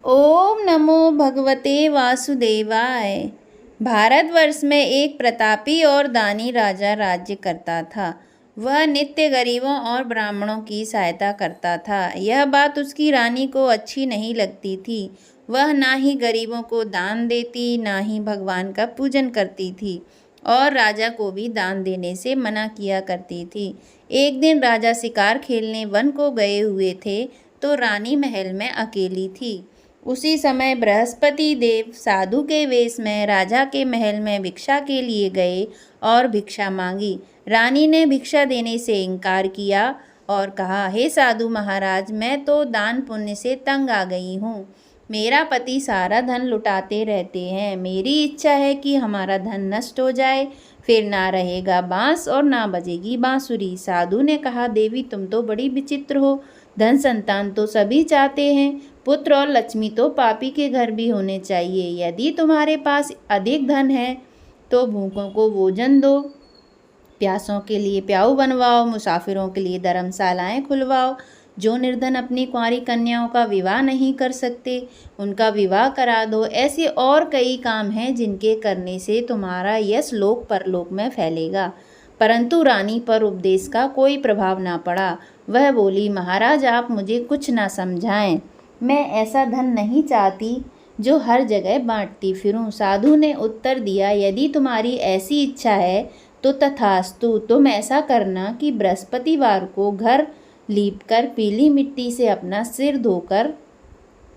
ओम नमो भगवते वासुदेवाय। भारतवर्ष में एक प्रतापी और दानी राजा राज्य करता था। वह नित्य गरीबों और ब्राह्मणों की सहायता करता था। यह बात उसकी रानी को अच्छी नहीं लगती थी। वह ना ही गरीबों को दान देती, ना ही भगवान का पूजन करती थी और राजा को भी दान देने से मना किया करती थी। एक दिन राजा शिकार खेलने वन को गए हुए थे तो रानी महल में अकेली थी। उसी समय बृहस्पति देव साधु के वेश में राजा के महल में भिक्षा के लिए गए और भिक्षा मांगी। रानी ने भिक्षा देने से इनकार किया और कहा, हे साधु महाराज, मैं तो दान पुण्य से तंग आ गई हूँ। मेरा पति सारा धन लुटाते रहते हैं। मेरी इच्छा है कि हमारा धन नष्ट हो जाए, फिर ना रहेगा बांस और ना बजेगी बांसुरी। साधु ने कहा, देवी तुम तो बड़ी विचित्र हो। धन संतान तो सभी चाहते हैं, पुत्र और लक्ष्मी तो पापी के घर भी होने चाहिए। यदि तुम्हारे पास अधिक धन है तो भूखों को भोजन दो, प्यासों के लिए प्याऊ बनवाओ, मुसाफिरों के लिए धर्मशालाएं खुलवाओ। जो निर्धन अपनी कुंवारी कन्याओं का विवाह नहीं कर सकते, उनका विवाह करा दो। ऐसे और कई काम हैं जिनके करने से तुम्हारा यश लोक परलोक में फैलेगा। परंतु रानी पर उपदेश का कोई प्रभाव ना पड़ा। वह बोली, महाराज आप मुझे कुछ ना समझाएं। मैं ऐसा धन नहीं चाहती जो हर जगह बांटती फिरूं। साधु ने उत्तर दिया, यदि तुम्हारी ऐसी इच्छा है तो तथास्तु। तुम ऐसा करना कि बृहस्पतिवार को घर लीपकर पीली मिट्टी से अपना सिर धोकर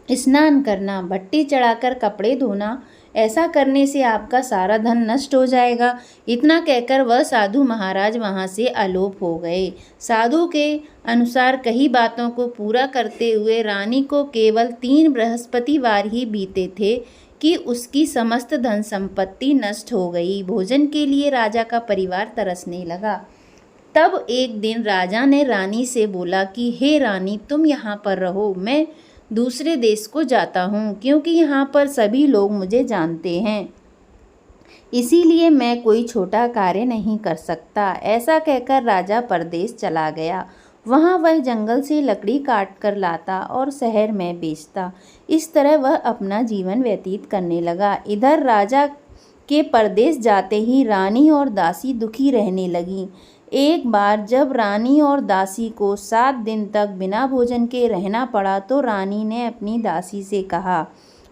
स्नान करना, भट्टी चढ़ाकर कपड़े धोना। ऐसा करने से आपका सारा धन नष्ट हो जाएगा। इतना कहकर वह साधु महाराज वहाँ से अलोप हो गए। साधु के अनुसार कई बातों को पूरा करते हुए रानी को केवल 3 बृहस्पतिवार ही बीते थे कि उसकी समस्त धन संपत्ति नष्ट हो गई। भोजन के लिए राजा का परिवार तरसने लगा। तब एक दिन राजा ने रानी से बोला कि हे रानी, तुम यहाँ पर रहो, मैं दूसरे देश को जाता हूँ, क्योंकि यहाँ पर सभी लोग मुझे जानते हैं, इसीलिए मैं कोई छोटा कार्य नहीं कर सकता। ऐसा कहकर राजा परदेश चला गया। वहाँ वह जंगल से लकड़ी काट कर लाता और शहर में बेचता। इस तरह वह अपना जीवन व्यतीत करने लगा। इधर राजा के परदेश जाते ही रानी और दासी दुखी रहने लगीं। एक बार जब रानी और दासी को 7 दिन तक बिना भोजन के रहना पड़ा तो रानी ने अपनी दासी से कहा,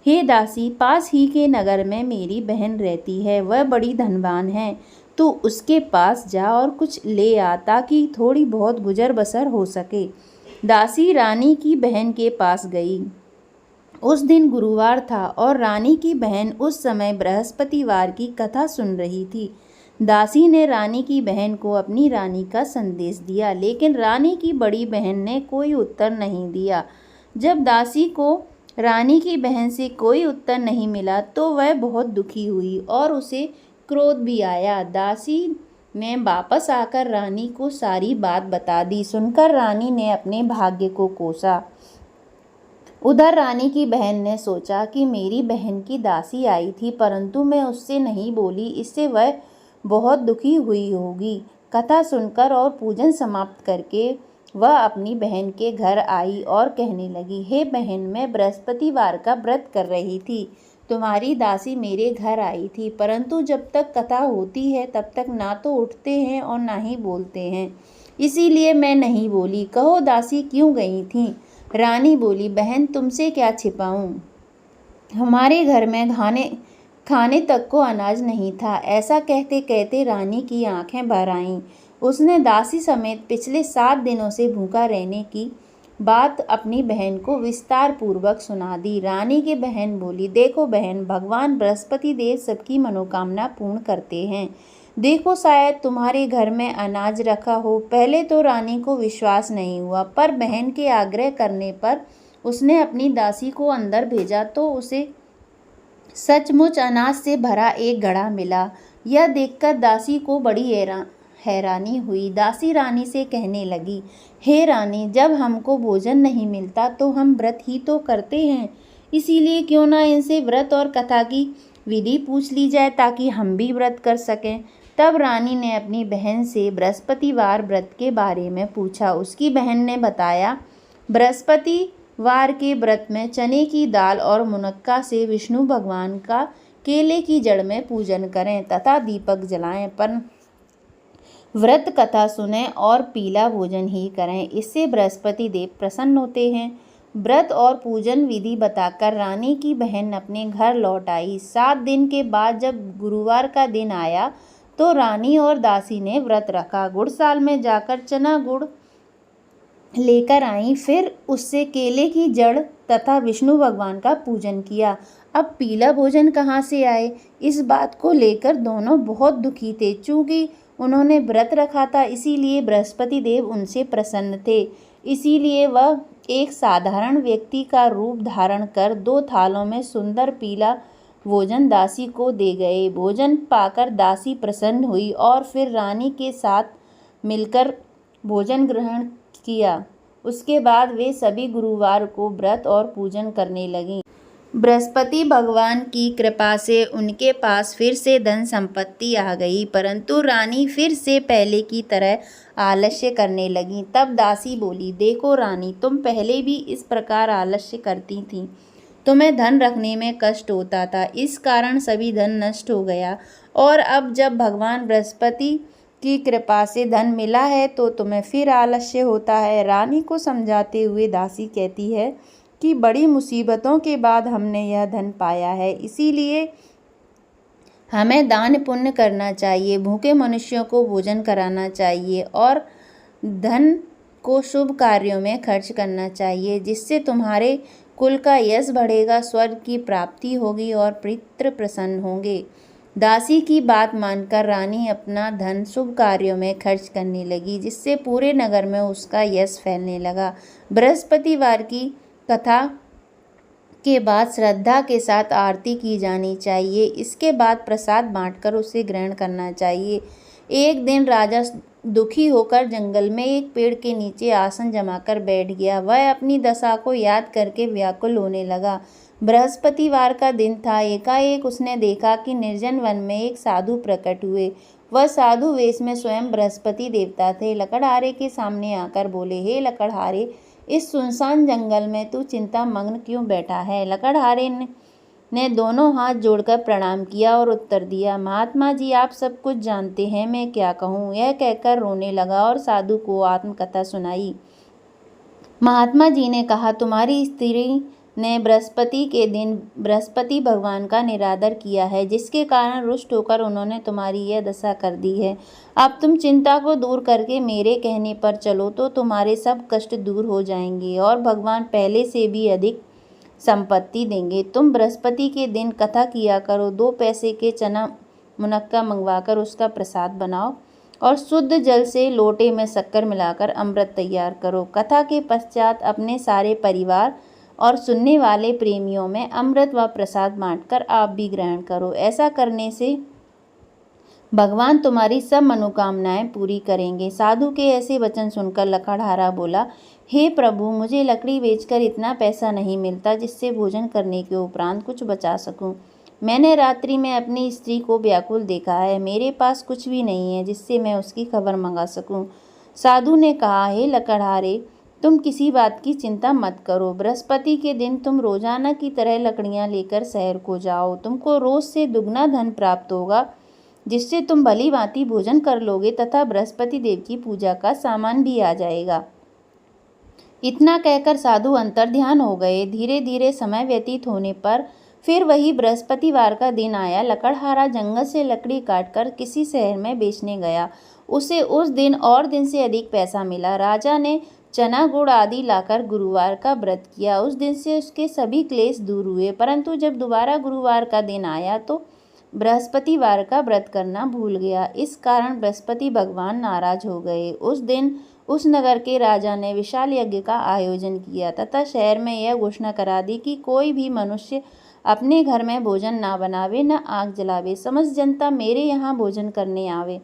हे दासी, पास ही के नगर में मेरी बहन रहती है, वह बड़ी धनवान है। तू उसके पास जा और कुछ ले आ ताकि थोड़ी बहुत गुजर बसर हो सके। दासी रानी की बहन के पास गई। उस दिन गुरुवार था और रानी की बहन उस समय बृहस्पतिवार की कथा सुन रही थी। दासी ने रानी की बहन को अपनी रानी का संदेश दिया, लेकिन रानी की बड़ी बहन ने कोई उत्तर नहीं दिया। जब दासी को रानी की बहन से कोई उत्तर नहीं मिला तो वह बहुत दुखी हुई और उसे क्रोध भी आया। दासी ने वापस आकर रानी को सारी बात बता दी। सुनकर रानी ने अपने भाग्य को कोसा। उधर रानी की बहन ने सोचा कि मेरी बहन की दासी आई थी, परंतु मैं उससे नहीं बोली, इससे वह बहुत दुखी हुई होगी। कथा सुनकर और पूजन समाप्त करके वह अपनी बहन के घर आई और कहने लगी, हे बहन, मैं बृहस्पतिवार का व्रत कर रही थी। तुम्हारी दासी मेरे घर आई थी, परंतु जब तक कथा होती है तब तक ना तो उठते हैं और ना ही बोलते हैं, इसीलिए मैं नहीं बोली। कहो दासी क्यों गई थी? रानी बोली, बहन तुमसे क्या छिपाऊं, हमारे घर में खाने तक को अनाज नहीं था। ऐसा कहते कहते रानी की आंखें भर आईं। उसने दासी समेत पिछले 7 दिनों से भूखा रहने की बात अपनी बहन को विस्तार पूर्वक सुना दी। रानी की बहन बोली, देखो बहन, भगवान बृहस्पति देव सबकी मनोकामना पूर्ण करते हैं। देखो शायद तुम्हारे घर में अनाज रखा हो। पहले तो रानी को विश्वास नहीं हुआ, पर बहन के आग्रह करने पर उसने अपनी दासी को अंदर भेजा तो उसे सचमुच अनाज से भरा एक घड़ा मिला। यह देखकर दासी को बड़ी हैरानी हुई। दासी रानी से कहने लगी, हे रानी, जब हमको भोजन नहीं मिलता तो हम व्रत ही तो करते हैं, इसीलिए क्यों ना इनसे व्रत और कथा की विधि पूछ ली जाए ताकि हम भी व्रत कर सकें। तब रानी ने अपनी बहन से बृहस्पतिवार व्रत के बारे में पूछा। उसकी बहन ने बताया, बृहस्पति वार के व्रत में चने की दाल और मुनक्का से विष्णु भगवान का केले की जड़ में पूजन करें तथा दीपक जलाएं, पर व्रत कथा सुनें और पीला भोजन ही करें। इससे बृहस्पति देव प्रसन्न होते हैं। व्रत और पूजन विधि बताकर रानी की बहन अपने घर लौट आई। 7 दिन के बाद जब गुरुवार का दिन आया तो रानी और दासी ने व्रत रखा। गुड़साल में जाकर चना गुड़ लेकर आई, फिर उससे केले की जड़ तथा विष्णु भगवान का पूजन किया। अब पीला भोजन कहाँ से आए, इस बात को लेकर दोनों बहुत दुखी थे। चूँकि उन्होंने व्रत रखा था, इसीलिए बृहस्पति देव उनसे प्रसन्न थे। इसीलिए वह एक साधारण व्यक्ति का रूप धारण कर 2 थालों में सुंदर पीला भोजन दासी को दे गए। भोजन पाकर दासी प्रसन्न हुई और फिर रानी के साथ मिलकर भोजन ग्रहण किया। उसके बाद वे सभी गुरुवार को व्रत और पूजन करने लगीं। बृहस्पति भगवान की कृपा से उनके पास फिर से धन संपत्ति आ गई, परंतु रानी फिर से पहले की तरह आलस्य करने लगी। तब दासी बोली, देखो रानी, तुम पहले भी इस प्रकार आलस्य करती थीं। तुम्हें धन रखने में कष्ट होता था, इस कारण सभी धन नष्ट हो गया, और अब जब भगवान बृहस्पति की कृपा से धन मिला है तो तुम्हें फिर आलस्य होता है। रानी को समझाते हुए दासी कहती है कि बड़ी मुसीबतों के बाद हमने यह धन पाया है, इसीलिए हमें दान पुण्य करना चाहिए, भूखे मनुष्यों को भोजन कराना चाहिए और धन को शुभ कार्यों में खर्च करना चाहिए, जिससे तुम्हारे कुल का यश बढ़ेगा, स्वर्ग की प्राप्ति होगी और पितृ प्रसन्न होंगे। दासी की बात मानकर रानी अपना धन शुभ कार्यों में खर्च करने लगी, जिससे पूरे नगर में उसका यश फैलने लगा। बृहस्पतिवार की कथा के बाद श्रद्धा के साथ आरती की जानी चाहिए। इसके बाद प्रसाद बांटकर उसे ग्रहण करना चाहिए। एक दिन राजा दुखी होकर जंगल में एक पेड़ के नीचे आसन जमाकर बैठ गया। वह अपनी दशा को याद करके व्याकुल होने लगा। बृहस्पतिवार का दिन था। एकाएक उसने देखा कि निर्जन वन में एक साधु प्रकट हुए। वह साधु वेश में स्वयं बृहस्पति देवता थे। लकड़हारे के सामने आकर बोले, हे लकड़हारे, इस सुनसान जंगल में तू चिंता मग्न क्यों बैठा है? लकड़हारे ने दोनों हाथ जोड़कर प्रणाम किया और उत्तर दिया, महात्मा जी, आप सब कुछ जानते हैं, मैं क्या कहूँ। यह कहकर रोने लगा और साधु को आत्मकथा सुनाई। महात्मा जी ने कहा, तुम्हारी स्त्री ने बृहस्पति के दिन बृहस्पति भगवान का निरादर किया है, जिसके कारण रुष्ट होकर उन्होंने तुम्हारी यह दशा कर दी है। अब तुम चिंता को दूर करके मेरे कहने पर चलो तो तुम्हारे सब कष्ट दूर हो जाएंगे और भगवान पहले से भी अधिक संपत्ति देंगे। तुम बृहस्पति के दिन कथा किया करो। 2 पैसे के चना मुनक्का मंगवाकर उसका प्रसाद बनाओ और शुद्ध जल से लोटे में शक्कर मिलाकर अमृत तैयार करो। कथा के पश्चात अपने सारे परिवार और सुनने वाले प्रेमियों में अमृत व प्रसाद बांटकर आप भी ग्रहण करो। ऐसा करने से भगवान तुम्हारी सब मनोकामनाएं पूरी करेंगे। साधु के ऐसे वचन सुनकर लकड़हारा बोला, हे प्रभु, मुझे लकड़ी बेचकर इतना पैसा नहीं मिलता जिससे भोजन करने के उपरांत कुछ बचा सकूं। मैंने रात्रि में अपनी स्त्री को व्याकुल देखा है। मेरे पास कुछ भी नहीं है जिससे मैं उसकी खबर मंगा सकूं। साधु ने कहा, हे लकड़हारे, तुम किसी बात की चिंता मत करो। बृहस्पति के दिन तुम रोजाना की तरह लकड़ियां लेकर शहर को जाओ। तुमको रोज से दुगना धन प्राप्त होगा, जिससे तुम भली भांति भोजन कर लोगे तथा बृहस्पति देव की पूजा का सामान भी आ जाएगा। इतना कहकर साधु अंतर्ध्यान हो गए। धीरे धीरे समय व्यतीत होने पर फिर वही बृहस्पतिवार का दिन आया। लकड़हारा जंगल से लकड़ी काटकर किसी शहर में बेचने गया। उसे उस दिन और दिन से अधिक पैसा मिला। राजा ने चना गुड़ आदि लाकर गुरुवार का व्रत किया। उस दिन से उसके सभी क्लेश दूर हुए, परंतु जब दोबारा गुरुवार का दिन आया तो बृहस्पतिवार का व्रत करना भूल गया। इस कारण बृहस्पति भगवान नाराज हो गए। उस दिन उस नगर के राजा ने विशाल यज्ञ का आयोजन किया तथा शहर में यह घोषणा करा दी कि कोई भी मनुष्य अपने घर में भोजन ना बनावे, न आग जलावे। समस्त जनता मेरे यहाँ भोजन करने आवे।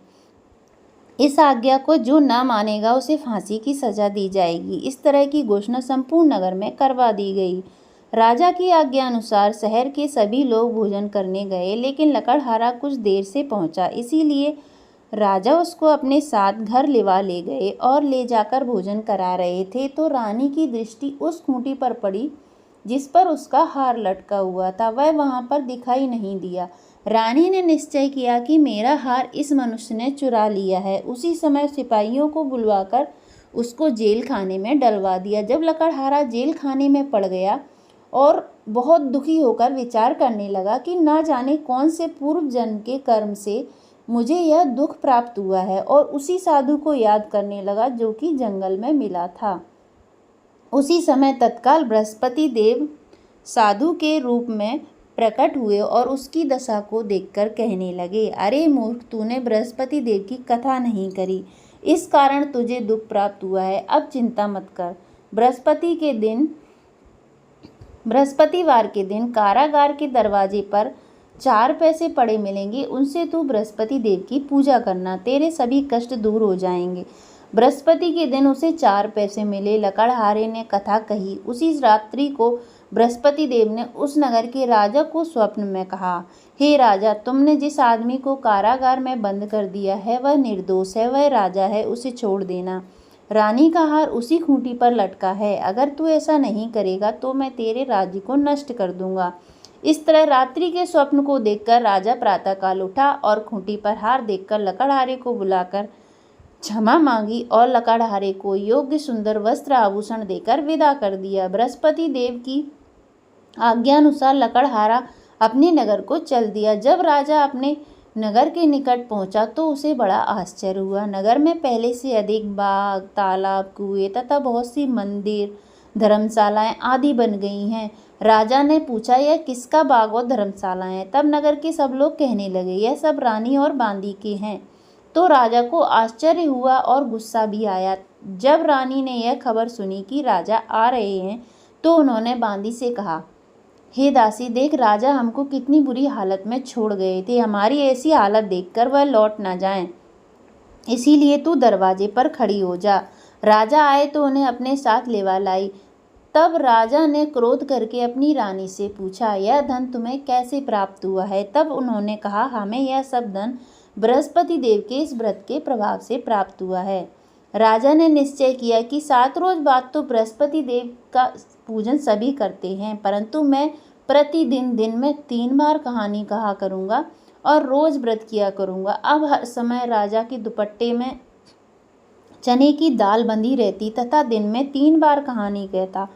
इस आज्ञा को जो ना मानेगा उसे फांसी की सजा दी जाएगी। इस तरह की घोषणा संपूर्ण नगर में करवा दी गई। राजा की आज्ञा अनुसार शहर के सभी लोग भोजन करने गए, लेकिन लकड़हारा कुछ देर से पहुंचा, इसीलिए राजा उसको अपने साथ घर ले गए और ले जाकर भोजन करा रहे थे तो रानी की दृष्टि उस खूंटी पर पड़ी जिस पर उसका हार लटका हुआ था। वह वहां पर दिखाई नहीं दिया। रानी ने निश्चय किया कि मेरा हार इस मनुष्य ने चुरा लिया है। उसी समय सिपाहियों को बुलवाकर उसको जेल खाने में डलवा दिया। जब लकड़हारा जेल खाने में पड़ गया और बहुत दुखी होकर विचार करने लगा कि ना जाने कौन से पूर्व जन्म के कर्म से मुझे यह दुख प्राप्त हुआ है, और उसी साधु को याद करने लगा जो कि जंगल में मिला था। उसी समय तत्काल बृहस्पति देव साधु के रूप में प्रकट हुए और उसकी दशा को देखकर कहने लगे, अरे मूर्ख, तूने बृहस्पति देव की कथा नहीं करी, इस कारण तुझे दुख प्राप्त हुआ है। अब चिंता मत कर। बृहस्पतिवार के दिन कारागार के दरवाजे पर 4 पैसे पड़े मिलेंगे, उनसे तू बृहस्पति देव की पूजा करना, तेरे सभी कष्ट दूर हो जाएंगे। बृहस्पति के दिन उसे 4 पैसे मिले। लकड़हारे ने कथा कही। उसी रात्रि को बृहस्पति देव ने उस नगर के राजा को स्वप्न में कहा, हे राजा, तुमने जिस आदमी को कारागार में बंद कर दिया है वह निर्दोष है, वह राजा है, उसे छोड़ देना। रानी का हार उसी खूंटी पर लटका है। अगर तू ऐसा नहीं करेगा तो मैं तेरे राज्य को नष्ट कर दूंगा। इस तरह रात्रि के स्वप्न को देखकर राजा प्रातःकाल उठा और खूंटी पर हार देखकर लकड़हारे को बुलाकर क्षमा मांगी और लकड़हारे को योग्य सुंदर वस्त्र आभूषण देकर विदा कर दिया। बृहस्पति देव की आज्ञानुसार लकड़हारा अपने नगर को चल दिया। जब राजा अपने नगर के निकट पहुंचा तो उसे बड़ा आश्चर्य हुआ। नगर में पहले से अधिक बाग, तालाब, कुएं तथा बहुत सी मंदिर, धर्मशालाएं आदि बन गई हैं। राजा ने पूछा, यह किसका बाग और धर्मशाला है? तब नगर के सब लोग कहने लगे, यह सब रानी और बांदी के हैं। तो राजा को आश्चर्य हुआ और गुस्सा भी आया। जब रानी ने यह खबर सुनी कि राजा आ रहे हैं तो उन्होंने बांदी से कहा, हे दासी, देख राजा हमको कितनी बुरी हालत में छोड़ गए थे। हमारी ऐसी हालत देखकर वह लौट ना जाएं, इसीलिए तू दरवाजे पर खड़ी हो जा। राजा आए तो उन्हें अपने साथ लेवा लाई। तब राजा ने क्रोध करके अपनी रानी से पूछा, यह धन तुम्हें कैसे प्राप्त हुआ है? तब उन्होंने कहा, हमें यह सब धन बृहस्पति देव के इस व्रत के प्रभाव से प्राप्त हुआ है। राजा ने निश्चय किया कि 7 रोज बाद तो बृहस्पति देव का पूजन सभी करते हैं, परंतु मैं प्रतिदिन दिन में 3 बार कहानी कहा करूँगा और रोज व्रत किया करूँगा। अब हर समय राजा के दुपट्टे में चने की दाल बंधी रहती तथा दिन में 3 बार कहानी कहता।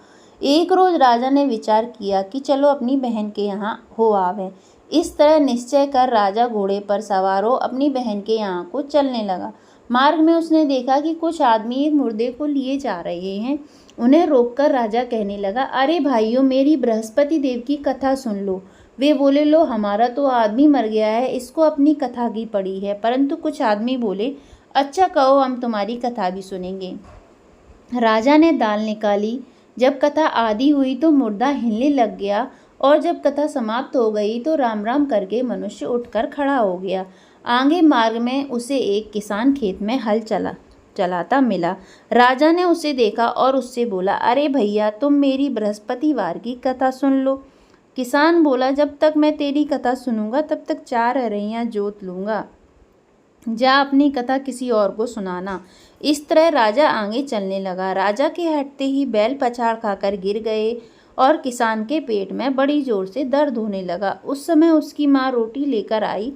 एक रोज राजा ने विचार किया कि चलो अपनी बहन के यहाँ हो आवे। इस तरह निश्चय कर राजा घोड़े पर सवार हो अपनी बहन के यहाँ को चलने लगा। मार्ग में उसने देखा कि कुछ आदमी एक मुर्दे को लिए जा रहे हैं। उन्हें रोककर राजा कहने लगा, अरे भाइयों, मेरी बृहस्पति देव की कथा सुन लो। वे बोले, लो, हमारा तो आदमी मर गया है, इसको अपनी कथा की पड़ी है। परंतु कुछ आदमी बोले, अच्छा कहो, हम तुम्हारी कथा भी सुनेंगे। राजा ने दाल निकाली। जब कथा आधी हुई तो मुर्दा हिलने लग गया और जब कथा समाप्त हो गई तो राम राम करके मनुष्य उठकर खड़ा हो गया। आगे मार्ग में उसे एक किसान खेत में हल चलाता मिला। राजा ने उसे देखा और उससे बोला, अरे भैया, तुम मेरी बृहस्पतिवार की कथा सुन लो। किसान बोला, जब तक मैं तेरी कथा सुनूंगा तब तक 4 अरैयां जोत लूँगा। जा अपनी कथा किसी और को सुनाना। इस तरह राजा आगे चलने लगा। राजा के हटते ही बैल पछाड़ खाकर गिर गए और किसान के पेट में बड़ी जोर से दर्द होने लगा। उस समय उसकी माँ रोटी लेकर आई।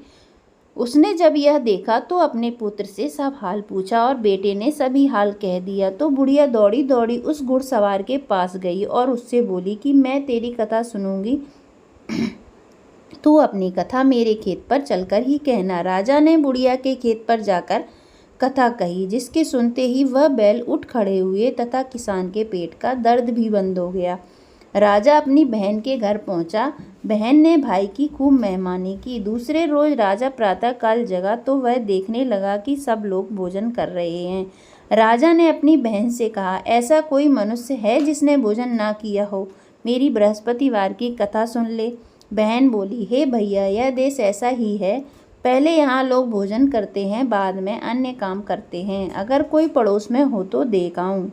उसने जब यह देखा तो अपने पुत्र से सब हाल पूछा और बेटे ने सभी हाल कह दिया। तो बुढ़िया दौड़ी दौड़ी उस घुड़सवार के पास गई और उससे बोली कि मैं तेरी कथा सुनूंगी, तू अपनी कथा मेरे खेत पर चलकर ही कहना। राजा ने बुढ़िया के खेत पर जाकर कथा कही, जिसके सुनते ही वह बैल उठ खड़े हुए तथा किसान के पेट का दर्द भी बंद हो गया। राजा अपनी बहन के घर पहुंचा। बहन ने भाई की खूब मेहमानी की। दूसरे रोज राजा प्रातःकाल जगा तो वह देखने लगा कि सब लोग भोजन कर रहे हैं। राजा ने अपनी बहन से कहा, ऐसा कोई मनुष्य है जिसने भोजन ना किया हो? मेरी बृहस्पतिवार की कथा सुन ले। बहन बोली, हे भैया, यह देश ऐसा ही है। पहले यहाँ लोग भोजन करते हैं, बाद में अन्य काम करते हैं। अगर कोई पड़ोस में हो तो देख आऊं।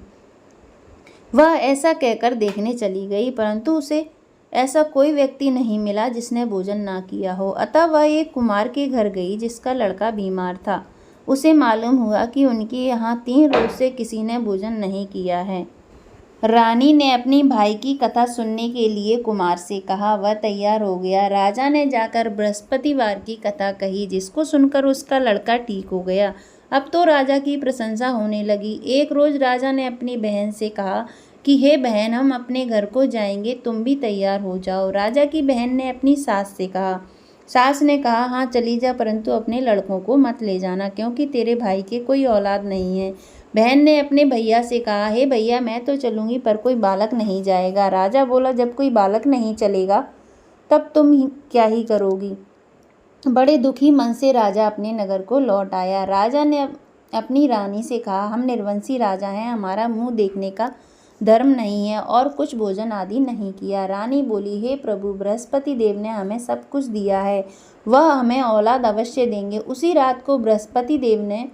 वह ऐसा कहकर देखने चली गई, परंतु उसे ऐसा कोई व्यक्ति नहीं मिला जिसने भोजन ना किया हो। अतः वह एक कुम्हार के घर गई जिसका लड़का बीमार था। उसे मालूम हुआ कि उनके यहाँ 3 रोज से किसी ने भोजन नहीं किया है। रानी ने अपनी भाई की कथा सुनने के लिए कुमार से कहा। वह तैयार हो गया। राजा ने जाकर बृहस्पतिवार की कथा कही, जिसको सुनकर उसका लड़का ठीक हो गया। अब तो राजा की प्रशंसा होने लगी। एक रोज राजा ने अपनी बहन से कहा कि हे बहन, हम अपने घर को जाएंगे, तुम भी तैयार हो जाओ। राजा की बहन ने अपनी सास से कहा। सास ने कहा, हाँ चली जा, परंतु अपने लड़कों को मत ले जाना, क्योंकि तेरे भाई के कोई औलाद नहीं है। बहन ने अपने भैया से कहा, हे भैया, मैं तो चलूंगी, पर कोई बालक नहीं जाएगा। राजा बोला, जब कोई बालक नहीं चलेगा तब तुम क्या ही करोगी। बड़े दुखी मन से राजा अपने नगर को लौट आया। राजा ने अपनी रानी से कहा, हम निर्वंशी राजा हैं, हमारा मुंह देखने का धर्म नहीं है और कुछ भोजन आदि नहीं किया। रानी बोली, हे प्रभु, बृहस्पति देव ने हमें सब कुछ दिया है, वह हमें औलाद अवश्य देंगे। उसी रात को बृहस्पति देव ने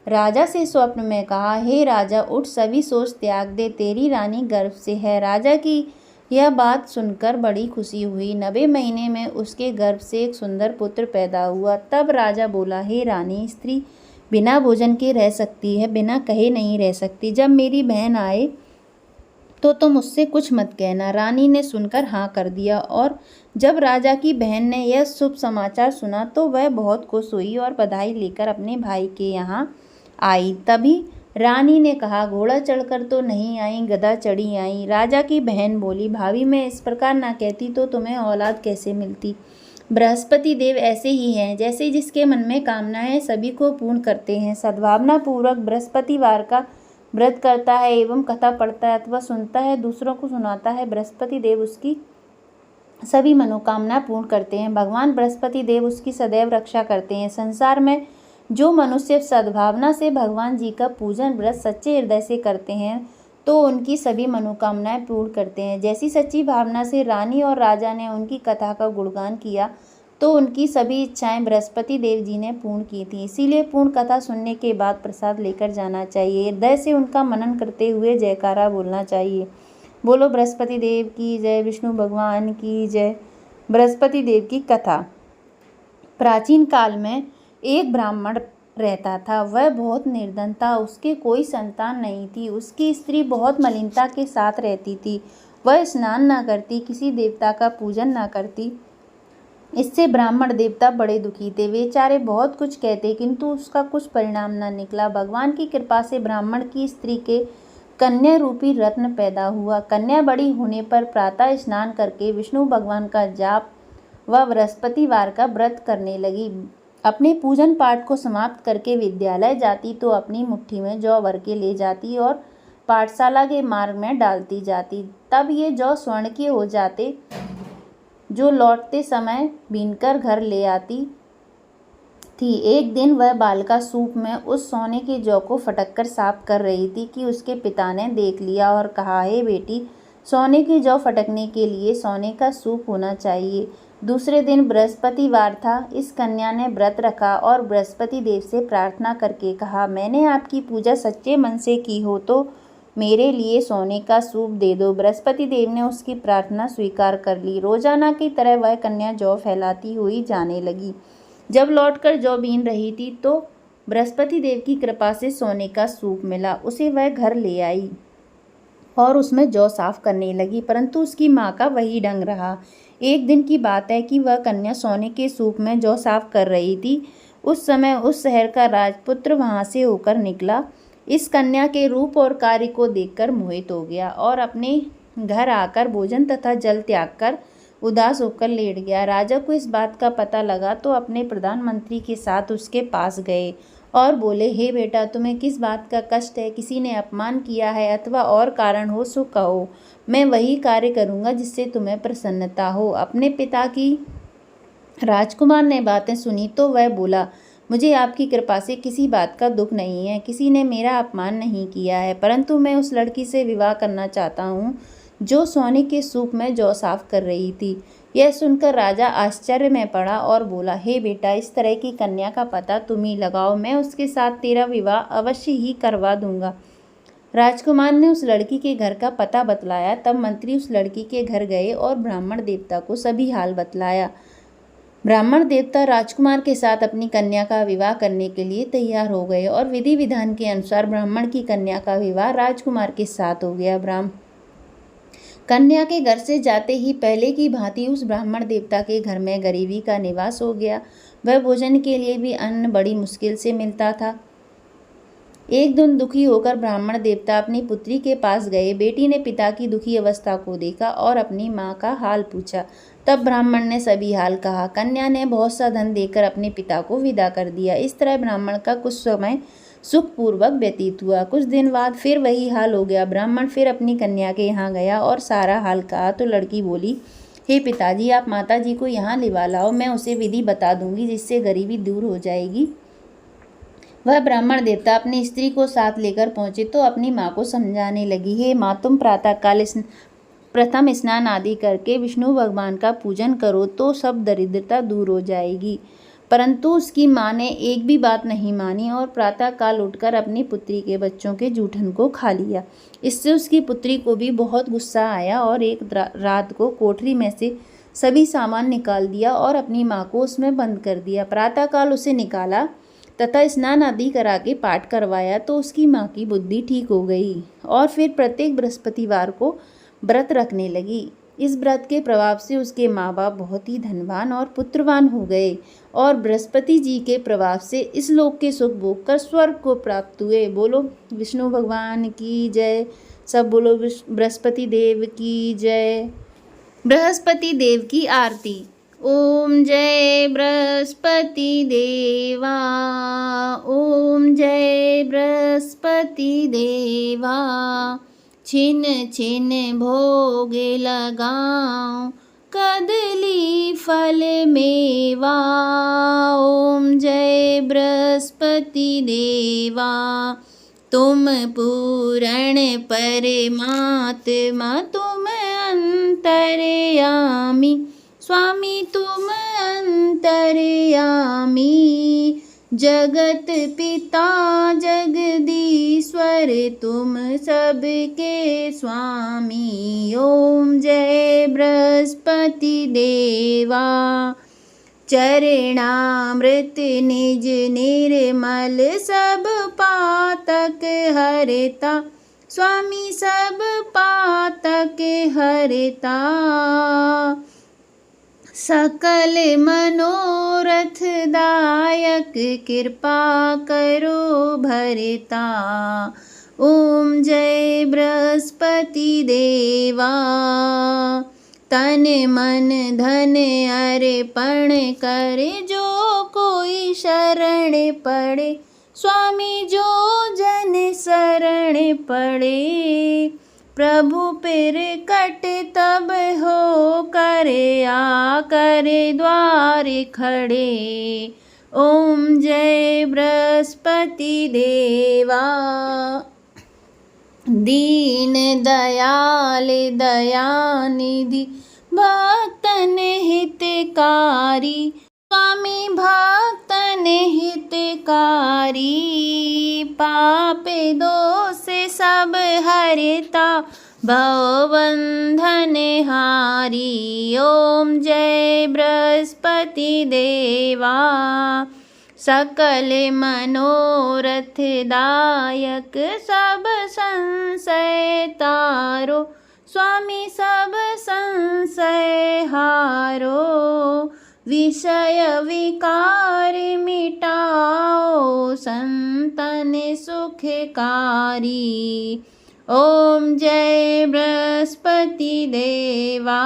राजा से स्वप्न में कहा, हे राजा, उठ, सभी सोच त्याग दे, तेरी रानी गर्भ से है। राजा की यह बात सुनकर बड़ी खुशी हुई। 90 महीने में उसके गर्भ से एक सुंदर पुत्र पैदा हुआ। तब राजा बोला, हे रानी, स्त्री बिना भोजन के रह सकती है, बिना कहे नहीं रह सकती। जब मेरी बहन आए तो तुम उससे कुछ मत कहना। रानी ने सुनकर हाँ कर दिया। और जब राजा की बहन ने यह शुभ समाचार सुना तो वह बहुत खुश हुई और बधाई लेकर अपने भाई के यहाँ आई। तभी रानी ने कहा, घोड़ा चढ़कर तो नहीं आई, गधा चढ़ी आई। राजा की बहन बोली, भाभी, मैं इस प्रकार ना कहती तो तुम्हें औलाद कैसे मिलती। बृहस्पति देव ऐसे ही हैं, जैसे जिसके मन में कामना है सभी को पूर्ण करते हैं। सद्भावना पूर्वक बृहस्पतिवार का व्रत करता है एवं कथा पढ़ता है अथवा सुनता है, दूसरों को सुनाता है, बृहस्पति देव उसकी सभी मनोकामना पूर्ण करते हैं। भगवान बृहस्पति देव उसकी सदैव रक्षा करते हैं। संसार में जो मनुष्य सद्भावना से भगवान जी का पूजन व्रत सच्चे हृदय से करते हैं तो उनकी सभी मनोकामनाएं पूर्ण करते हैं। जैसी सच्ची भावना से रानी और राजा ने उनकी कथा का गुणगान किया तो उनकी सभी इच्छाएं बृहस्पति देव जी ने पूर्ण की थी। इसीलिए पूर्ण कथा सुनने के बाद प्रसाद लेकर जाना चाहिए। हृदय से उनका मनन करते हुए जयकारा बोलना चाहिए। बोलो बृहस्पति देव की जय, विष्णु भगवान की जय। बृहस्पति देव की कथा। प्राचीन काल में एक ब्राह्मण रहता था। वह बहुत निर्धन था, उसके कोई संतान नहीं थी। उसकी स्त्री बहुत मलिनता के साथ रहती थी। वह स्नान न करती, किसी देवता का पूजन न करती। इससे ब्राह्मण देवता बड़े दुखी थे। वे बेचारे बहुत कुछ कहते किंतु उसका कुछ परिणाम न निकला। भगवान की कृपा से ब्राह्मण की स्त्री के कन्या रूपी रत्न पैदा हुआ। कन्या बड़ी होने पर प्रातः स्नान करके विष्णु भगवान का जाप व बृहस्पतिवार का व्रत करने लगी। अपने पूजन पाठ को समाप्त करके विद्यालय जाती तो अपनी मुट्ठी में जौ भर के ले जाती और पाठशाला के मार्ग में डालती जाती। तब ये जौ स्वर्ण के हो जाते, जो लौटते समय बीनकर घर ले आती थी। एक दिन वह बालिका सूप में उस सोने के जौ को फटककर साफ कर रही थी कि उसके पिता ने देख लिया और कहा, हे बेटी, सोने की जौ फटकने के लिए सोने का सूप होना चाहिए। दूसरे दिन बृहस्पतिवार था। इस कन्या ने व्रत रखा और बृहस्पति देव से प्रार्थना करके कहा, मैंने आपकी पूजा सच्चे मन से की हो तो मेरे लिए सोने का सूप दे दो। बृहस्पति देव ने उसकी प्रार्थना स्वीकार कर ली। रोजाना की तरह वह कन्या जौ फैलाती हुई जाने लगी। जब लौटकर जौ बीन रही थी तो बृहस्पति देव की कृपा से सोने का सूप मिला। उसे वह घर ले आई और उसमें जौ साफ करने लगी, परंतु उसकी माँ का वही ढंग रहा। एक दिन की बात है कि वह कन्या सोने के सूप में जौ साफ कर रही थी। उस समय उस शहर का राजपुत्र वहां से होकर निकला। इस कन्या के रूप और कार्य को देखकर मोहित हो गया और अपने घर आकर भोजन तथा जल त्याग कर उदास होकर लेट गया। राजा को इस बात का पता लगा तो अपने प्रधानमंत्री के साथ उसके पास गए और बोले, हे बेटा, तुम्हें किस बात का कष्ट है? किसी ने अपमान किया है अथवा और कारण हो सो कहो, मैं वही कार्य करूँगा जिससे तुम्हें प्रसन्नता हो। अपने पिता की राजकुमार ने बातें सुनी तो वह बोला, मुझे आपकी कृपा से किसी बात का दुख नहीं है, किसी ने मेरा अपमान नहीं किया है, परंतु मैं उस लड़की से विवाह करना चाहता हूँ जो सोने के सूप में जौ साफ कर रही थी। यह सुनकर राजा आश्चर्य में पड़ा और बोला, हे बेटा, इस तरह की कन्या का पता तुम ही लगाओ, मैं उसके साथ तेरा विवाह अवश्य ही करवा दूंगा। राजकुमार ने उस लड़की के घर का पता बतलाया। तब मंत्री उस लड़की के घर गए और ब्राह्मण देवता को सभी हाल बतलाया। ब्राह्मण देवता राजकुमार के साथ अपनी कन्या का विवाह करने के लिए तैयार हो गए और विधि विधान के अनुसार ब्राह्मण की कन्या का विवाह राजकुमार के साथ हो गया। कन्या के घर से जाते ही पहले की भांति उस ब्राह्मण देवता के घर में गरीबी का निवास हो गया। वह भोजन के लिए भी अन्न बड़ी मुश्किल से मिलता था। एक दिन दुखी होकर ब्राह्मण देवता अपनी पुत्री के पास गए। बेटी ने पिता की दुखी अवस्था को देखा और अपनी माँ का हाल पूछा। तब ब्राह्मण ने सभी हाल कहा। कन्या ने बहुत सा धन देकर अपने पिता को विदा कर दिया। इस तरह ब्राह्मण का कुछ समय सुखपूर्वक व्यतीत हुआ। कुछ दिन बाद फिर वही हाल हो गया। ब्राह्मण फिर अपनी कन्या के यहाँ गया और सारा हाल कहा तो लड़की बोली, हे पिताजी, आप माताजी को यहाँ लिवा लाओ, मैं उसे विधि बता दूंगी जिससे गरीबी दूर हो जाएगी। वह ब्राह्मण देवता अपनी स्त्री को साथ लेकर पहुंचे तो अपनी माँ को समझाने लगी, हे माँ, तुम प्रातःकाल प्रथम स्नान आदि करके विष्णु भगवान का पूजन करो तो सब दरिद्रता दूर हो जाएगी। परंतु उसकी माँ ने एक भी बात नहीं मानी और प्रातःकाल उठकर अपनी पुत्री के बच्चों के जूठन को खा लिया। इससे उसकी पुत्री को भी बहुत गुस्सा आया और एक रात को कोठरी में से सभी सामान निकाल दिया और अपनी माँ को उसमें बंद कर दिया। प्रातःकाल उसे निकाला तथा स्नान आदि करा के पाठ करवाया तो उसकी माँ की बुद्धि ठीक हो गई और फिर प्रत्येक बृहस्पतिवार को व्रत रखने लगी। इस व्रत के प्रभाव से उसके माँ बाप बहुत ही धनवान और पुत्रवान हो गए और बृहस्पति जी के प्रभाव से इस लोक के सुख भोग कर स्वर्ग को प्राप्त हुए। बोलो विष्णु भगवान की जय। सब बोलो बृहस्पति देव की जय। बृहस्पति देव की आरती। ओम जय बृहस्पति देवा, ओम जय बृहस्पति देवा। छिन छिन भोग लगाऊं कदली फल मेवा। ओम जय बृहस्पति देवा। तुम पूर्ण परमात्मा, तुम अंतर्यामी, स्वामी तुम अंतर्यामी। जगत पिता जगदीश्वर, तुम सबके स्वामी। ओम जय बृहस्पति देवा। चरणामृत निज निर्मल, सब पातक हरता, स्वामी सब पातक हरता। सकल मनोरथ दायक, कृपा करो भरता। ओम जय बृहस्पति देवा। तन मन धन अर्पण करे, जो कोई शरण पड़े, स्वामी जो जन शरण पड़े। प्रभु पिर कट तब हो करे, आ करे द्वार खड़े। ओम जय बृहस्पति देवा। दीन दयाल दयानिधि, भक्तन हितकारी, स्वामी भक्तन हितकारी। पाप दोष सब हरता, भवबंधन हारी। ओम जय बृहस्पति देवा। सकल मनोरथ दायक, सब संशय तारो, स्वामी सब संशय हारो। विषय विकार मिटाओ, संतन सुखकारी। ओम जय बृहस्पति देवा।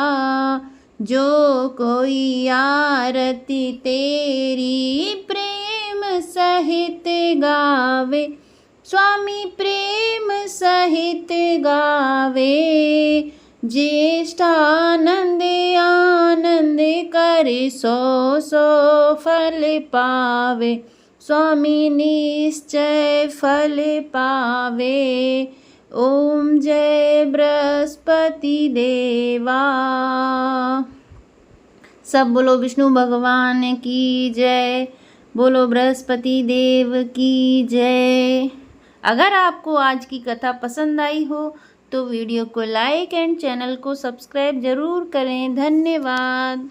जो कोई आरती तेरी प्रेम सहित गावे, स्वामी प्रेम सहित गावे। ज्येष्ठानंद आनंद करे, सो सो फल पावे, स्वामी निश्चय फल पावे। ओम जय बृहस्पति देवा। सब बोलो विष्णु भगवान की जय। बोलो बृहस्पति देव की जय। अगर आपको आज की कथा पसंद आई हो तो वीडियो को लाइक एंड चैनल को सब्सक्राइब जरूर करें। धन्यवाद।